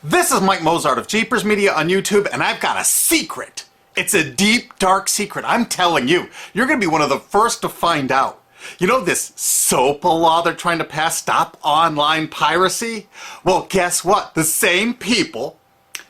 This is Mike Mozart of Jeepers Media on YouTube, and I've got a secret. It's a deep, dark secret. I'm telling you, you're going to be one of the first to find out. You know this SOPA law they're trying to pass, Stop Online Piracy? Well, guess what? The same people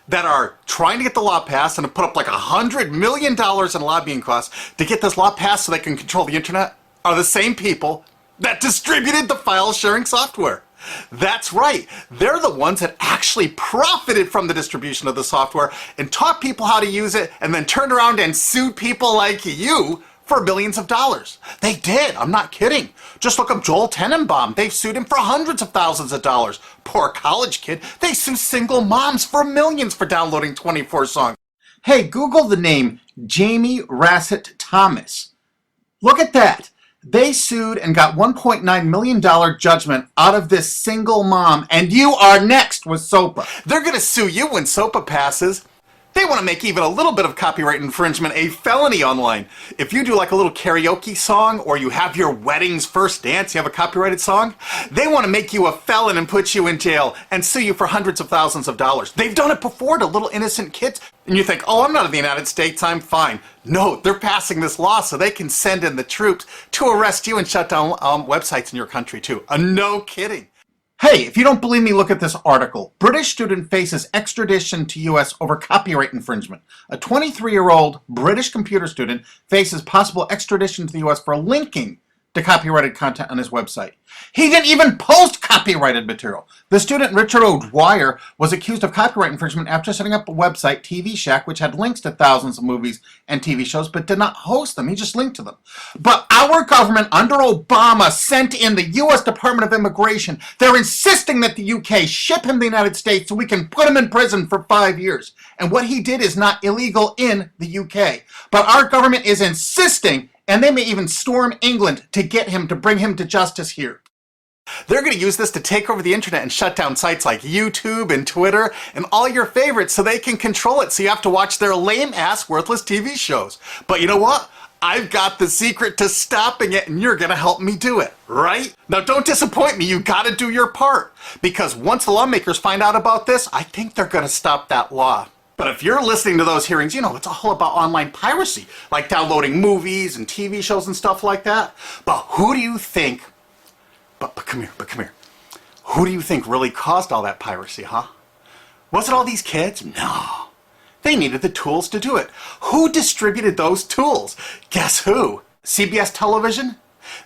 that are trying to get the law passed and have put up like $100 million in lobbying costs to get this law passed so they can control the internet are the same people that distributed the file sharing software. That's right. They're the ones that actually profited from the distribution of the software and taught people how to use it and then turned around and sued people like you for billions of dollars. They did. I'm not kidding. Just look up Joel Tenenbaum. They've sued him for hundreds of thousands of dollars. Poor college kid. They sue single moms for millions for downloading 24 songs. Hey, Google the name Jamie Rassett Thomas. Look at that. They sued and got $1.9 million judgment out of this single mom, and you are next with SOPA. They're going to sue you when SOPA passes. They want to make even a little bit of copyright infringement a felony online. If you do like a little karaoke song, or you have your wedding's first dance, you have a copyrighted song, they want to make you a felon and put you in jail and sue you for hundreds of thousands of dollars. They've done it before to little innocent kids. And you think, oh, I'm not in the United States, I'm fine. No, they're passing this law so they can send in the troops to arrest you and shut down websites in your country too. No kidding. Hey, if you don't believe me, look at this article. British student faces extradition to U.S. over copyright infringement. A 23-year-old British computer student faces possible extradition to the U.S. for linking to copyrighted content on his website. He didn't even post copyrighted material. The student, Richard O'Dwyer, was accused of copyright infringement after setting up a website, TV Shack, which had links to thousands of movies and TV shows, but did not host them. He just linked to them. But our government, under Obama, sent in the U.S. Department of Immigration. They're insisting that the U.K. ship him to the United States so we can put him in prison for 5 years. And what he did is not illegal in the U.K. But our government is insisting, and they may even storm England to get him, to bring him to justice here. They're going to use this to take over the internet and shut down sites like YouTube and Twitter and all your favorites so they can control it, so you have to watch their lame-ass, worthless TV shows. But you know what? I've got the secret to stopping it, and you're going to help me do it, right? Now, don't disappoint me. You got to do your part. Because once the lawmakers find out about this, I think they're going to stop that law. But if you're listening to those hearings, you know, it's all about online piracy, like downloading movies and TV shows and stuff like that. But who do you think, but come here. Who do you think really caused all that piracy, huh? Was it all these kids? No. They needed the tools to do it. Who distributed those tools? Guess who? CBS Television?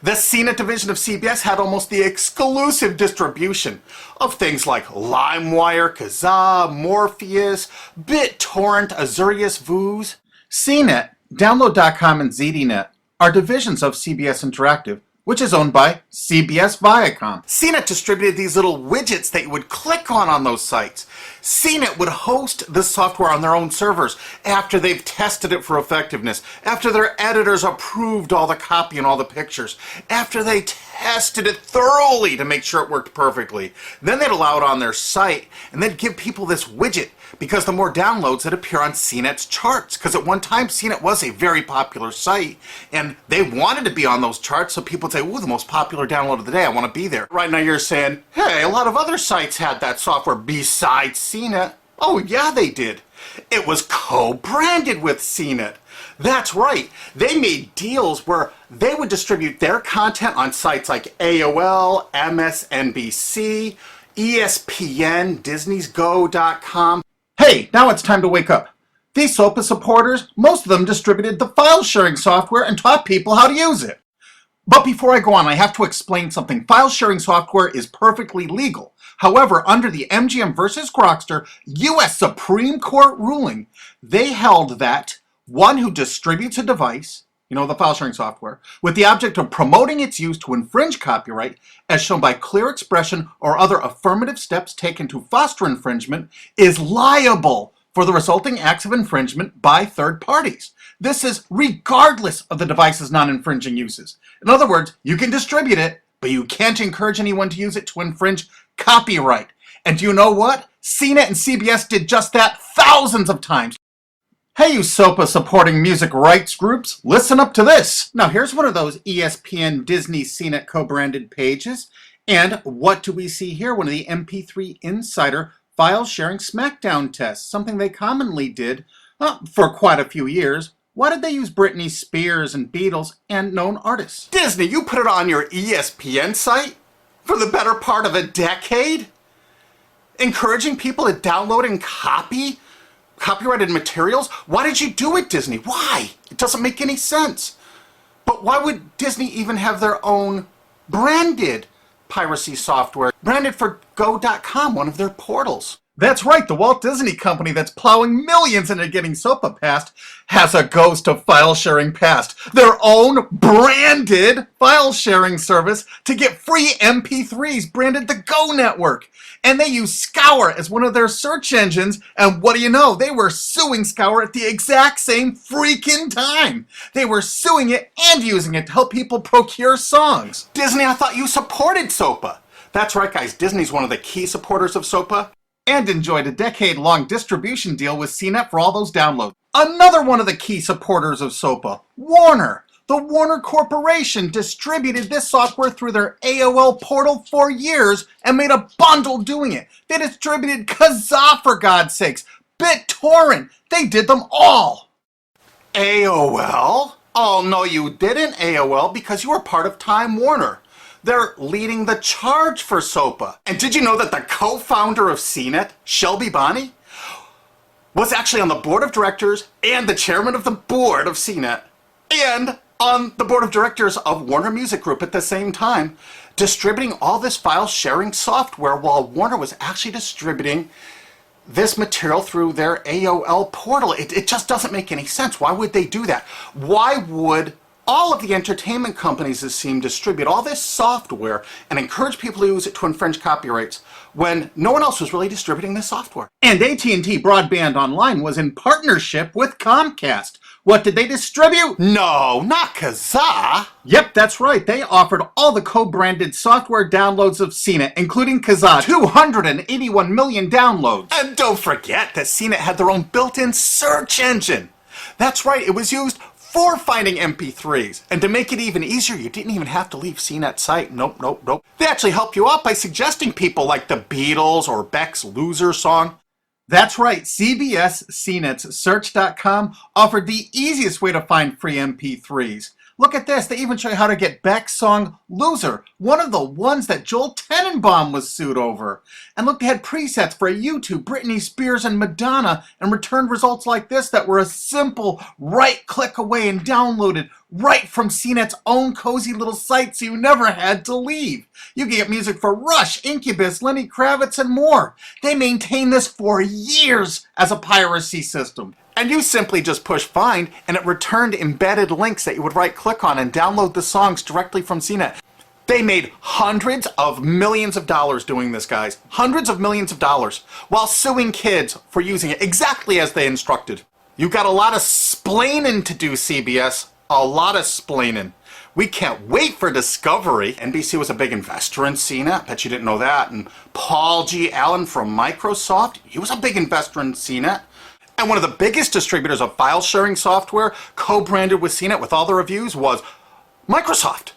The CNET division of CBS had almost the exclusive distribution of things like LimeWire, Kazaa, Morpheus, BitTorrent, Azurius, Vooz. CNET, Download.com, and ZDNet are divisions of CBS Interactive, which is owned by CBS Viacom. CNET distributed these little widgets that you would click on those sites. CNET would host the software on their own servers after they've tested it for effectiveness, after their editors approved all the copy and all the pictures, after they tested it thoroughly to make sure it worked perfectly. Then they'd allow it on their site, and they'd give people this widget, because the more downloads that appear on CNET's charts. Because at one time, CNET was a very popular site, and they wanted to be on those charts, so people would say, ooh, the most popular download of the day, I want to be there. Right now you're saying, hey, a lot of other sites had that software besides CNET. Oh, yeah, they did. It was co-branded with CNET. That's right. They made deals where they would distribute their content on sites like AOL, MSNBC, ESPN, Disney'sGo.com. Hey, now it's time to wake up. These SOPA supporters, most of them distributed the file sharing software and taught people how to use it. But before I go on, I have to explain something. File sharing software is perfectly legal. However, under the MGM versus Grokster U.S. Supreme Court ruling, they held that one who distributes a device, you know, the file sharing software, with the object of promoting its use to infringe copyright, as shown by clear expression or other affirmative steps taken to foster infringement, is liable for the resulting acts of infringement by third parties. This is regardless of the device's non-infringing uses. In other words, you can distribute it, but you can't encourage anyone to use it to infringe copyright. And do you know what? CNET and CBS did just that thousands of times. Hey, you SOPA supporting music rights groups, listen up to this. Now here's one of those ESPN, Disney, CNET co-branded pages. And what do we see here? One of the MP3 Insider file sharing smackdown tests, something they commonly did for quite a few years. Why did they use Britney Spears and Beatles and known artists? Disney, you put it on your ESPN site for the better part of a decade? Encouraging people to download and copy copyrighted materials? Why did you do it, Disney? Why? It doesn't make any sense. But why would Disney even have their own branded piracy software, branded for Go.com, one of their portals? That's right, the Walt Disney Company that's plowing millions into getting SOPA passed has a ghost of file sharing past. Their own branded file sharing service to get free MP3s branded the Go Network. And they use Scour as one of their search engines, and what do you know? They were suing Scour at the exact same freaking time. They were suing it and using it to help people procure songs. Disney, I thought you supported SOPA. That's right, guys, Disney's one of the key supporters of SOPA. And enjoyed a decade-long distribution deal with CNET for all those downloads. Another one of the key supporters of SOPA, Warner. The Warner Corporation distributed this software through their AOL portal for years and made a bundle doing it. They distributed Kazaa, for God's sakes, BitTorrent. They did them all. AOL? Oh, no, you didn't, AOL, because you were part of Time Warner. They're leading the charge for SOPA. And did you know that the co-founder of CNET, Shelby Bonney, was actually on the board of directors and the chairman of the board of CNET and on the board of directors of Warner Music Group at the same time, distributing all this file sharing software while Warner was actually distributing this material through their AOL portal. It just doesn't make any sense. Why would they do that? Why would all of the entertainment companies, it seemed, distribute all this software and encourage people to use it to infringe copyrights when no one else was really distributing this software? And AT&T Broadband Online was in partnership with Comcast. What did they distribute? No, not Kazaa. Yep, that's right. They offered all the co-branded software downloads of CNET, including Kazaa, 281 million downloads. And don't forget that CNET had their own built-in search engine. That's right, it was used for finding MP3s. And to make it even easier, you didn't even have to leave CNET's site. Nope. They actually help you out by suggesting people like the Beatles or Beck's Loser song. That's right, CBS CNET's Search.com offered the easiest way to find free MP3s. Look at this, they even show you how to get Beck's song Loser, one of the ones that Joel Tenenbaum was sued over. And look, they had presets for YouTube, Britney Spears, and Madonna, and returned results like this that were a simple right click away and downloaded right from CNET's own cozy little site, so you never had to leave. You can get music for Rush, Incubus, Lenny Kravitz, and more. They maintained this for years as a piracy system. And you simply just push find, and it returned embedded links that you would right-click on and download the songs directly from CNET. They made hundreds of millions of dollars doing this, guys. Hundreds of millions of dollars, while suing kids for using it exactly as they instructed. You got a lot of splaining to do, CBS. A lot of splaining. We can't wait for Discovery. NBC was a big investor in CNET. Bet you didn't know that. And Paul G. Allen from Microsoft, he was a big investor in CNET. And one of the biggest distributors of file sharing software co-branded with CNET with all the reviews was Microsoft,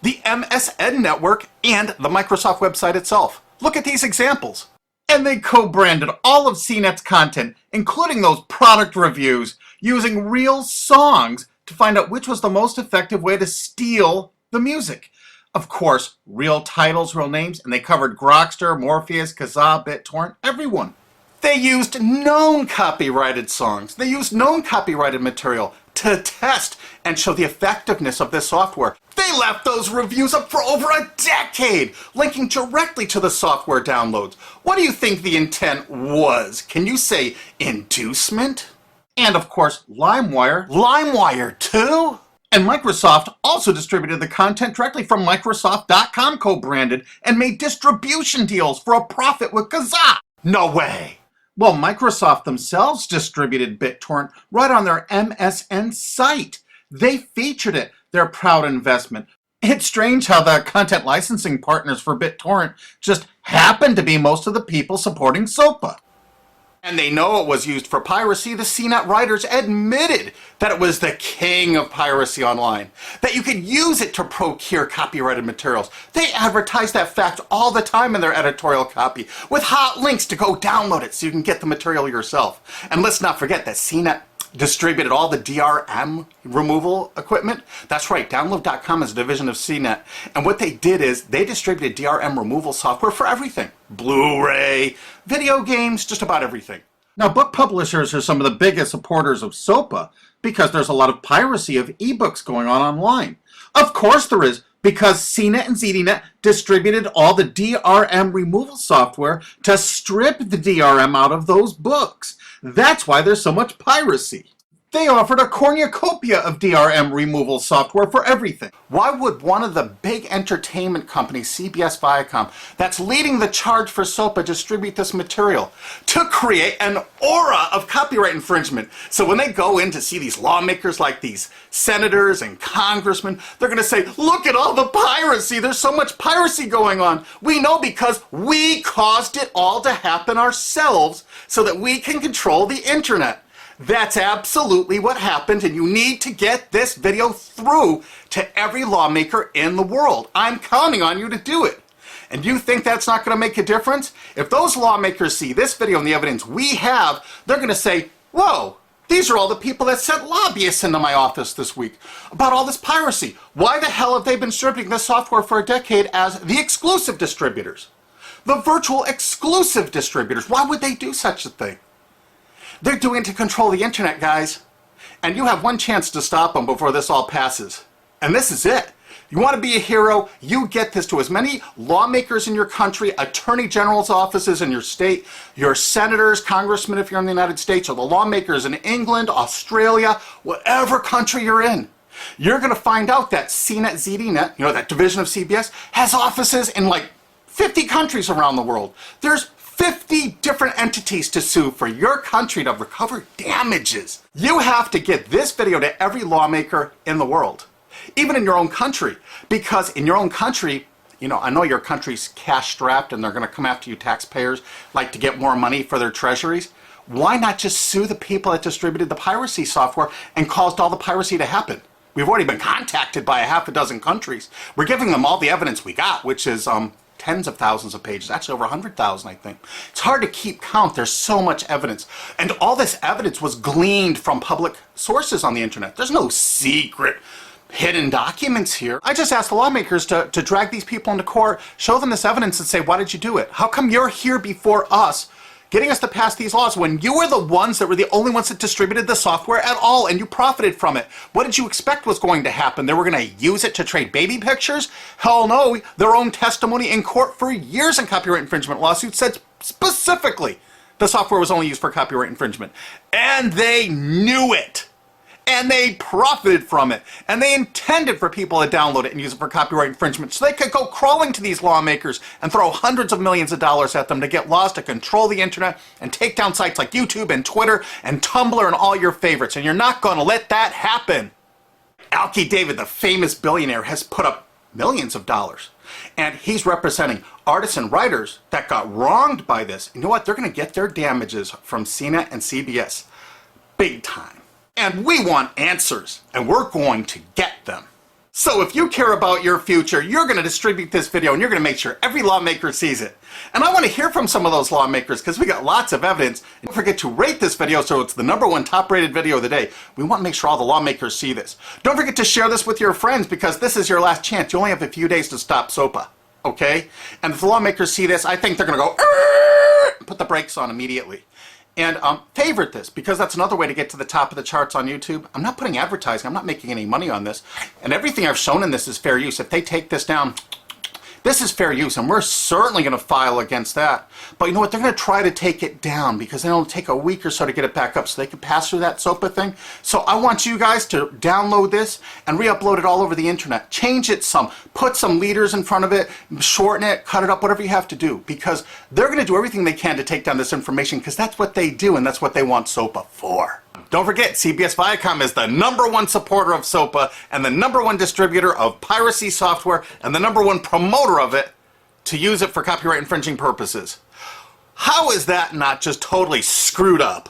the MSN network, and the Microsoft website itself. Look at these examples. And they co-branded all of CNET's content, including those product reviews, using real songs to find out which was the most effective way to steal the music. Of course, real titles, real names, and they covered Grokster, Morpheus, Kazaa, BitTorrent, everyone. They used known copyrighted songs. They used known copyrighted material to test and show the effectiveness of this software. They left those reviews up for over a decade, linking directly to the software downloads. What do you think the intent was? Can you say inducement? And of course, LimeWire. LimeWire too? And Microsoft also distributed the content directly from Microsoft.com co-branded and made distribution deals for a profit with Kazaa. No way. Well, Microsoft themselves distributed BitTorrent right on their MSN site. They featured it, their proud investment. It's strange how the content licensing partners for BitTorrent just happen to be most of the people supporting SOPA. And they know it was used for piracy. The CNET writers admitted that it was the king of piracy online, that you could use it to procure copyrighted materials. They advertise that fact all the time in their editorial copy with hot links to go download it so you can get the material yourself. And let's not forget that CNET distributed all the DRM removal equipment. That's right, Download.com is a division of CNET. And what they did is they distributed DRM removal software for everything. Blu-ray, video games, just about everything. Now, book publishers are some of the biggest supporters of SOPA because there's a lot of piracy of ebooks going on online. Of course there is, because CNET and ZDNet distributed all the DRM removal software to strip the DRM out of those books. That's why there's so much piracy. They offered a cornucopia of DRM removal software for everything. Why would one of the big entertainment companies, CBS Viacom, that's leading the charge for SOPA, distribute this material? To create an aura of copyright infringement. So when they go in to see these lawmakers like these senators and congressmen, they're going to say, look at all the piracy. There's so much piracy going on. We know because we caused it all to happen ourselves so that we can control the internet. That's absolutely what happened, and you need to get this video through to every lawmaker in the world. I'm counting on you to do it. And you think that's not going to make a difference? If those lawmakers see this video and the evidence we have, they're going to say, whoa, these are all the people that sent lobbyists into my office this week about all this piracy. Why the hell have they been distributing this software for a decade as the exclusive distributors? The virtual exclusive distributors. Why would they do such a thing? They're doing it to control the internet, guys. And you have one chance to stop them before this all passes. And this is it. You want to be a hero, you get this to as many lawmakers in your country, attorney general's offices in your state, your senators, congressmen if you're in the United States, or the lawmakers in England, Australia, whatever country you're in. You're going to find out that CNET, ZDNet, that division of CBS, has offices in like 50 countries around the world. There's 50 different entities to sue for your country to recover damages. You have to get this video to every lawmaker in the world, even in your own country, because in your own country, I know your country's cash strapped and they're going to come after you taxpayers like to get more money for their treasuries. Why not just sue the people that distributed the piracy software and caused all the piracy to happen? We've already been contacted by a half a dozen countries. We're giving them all the evidence we got, which is tens of thousands of pages, actually over 100,000, I think. It's hard to keep count. There's so much evidence. And all this evidence was gleaned from public sources on the internet. There's no secret hidden documents here. I just asked the lawmakers to drag these people into court, show them this evidence and say, why did you do it? How come you're here before us getting us to pass these laws when you were the ones that were the only ones that distributed the software at all and you profited from it? What did you expect was going to happen? They were going to use it to trade baby pictures? Hell no. Their own testimony in court for years in copyright infringement lawsuits said specifically the software was only used for copyright infringement. And they knew it. And they profited from it. And they intended for people to download it and use it for copyright infringement so they could go crawling to these lawmakers and throw hundreds of millions of dollars at them to get laws to control the internet and take down sites like YouTube and Twitter and Tumblr and all your favorites. And you're not going to let that happen. Alki David, the famous billionaire, has put up millions of dollars. And he's representing artists and writers that got wronged by this. You know what? They're going to get their damages from CNET and CBS. Big time. And we want answers, and we're going to get them. So if you care about your future, you're going to distribute this video, and you're going to make sure every lawmaker sees it. And I want to hear from some of those lawmakers, because we got lots of evidence. And don't forget to rate this video so it's the #1 top-rated video of the day. We want to make sure all the lawmakers see this. Don't forget to share this with your friends, because this is your last chance. You only have a few days to stop SOPA, okay? And if the lawmakers see this, I think they're going to go, put the brakes on immediately. And favorite this, because that's another way to get to the top of the charts on YouTube. I'm not putting advertising. I'm not making any money on this. And everything I've shown in this is fair use. If they take this down, this is fair use, and we're certainly going to file against that. But you know what? They're going to try to take it down because it'll take a week or so to get it back up so they can pass through that SOPA thing. So I want you guys to download this and re-upload it all over the internet. Change it some. Put some leaders in front of it. Shorten it. Cut it up. Whatever you have to do. Because they're going to do everything they can to take down this information because that's what they do and that's what they want SOPA for. Don't forget, CBS Viacom is the #1 supporter of SOPA and the #1 distributor of piracy software and the #1 promoter of it to use it for copyright infringing purposes. How is that not just totally screwed up?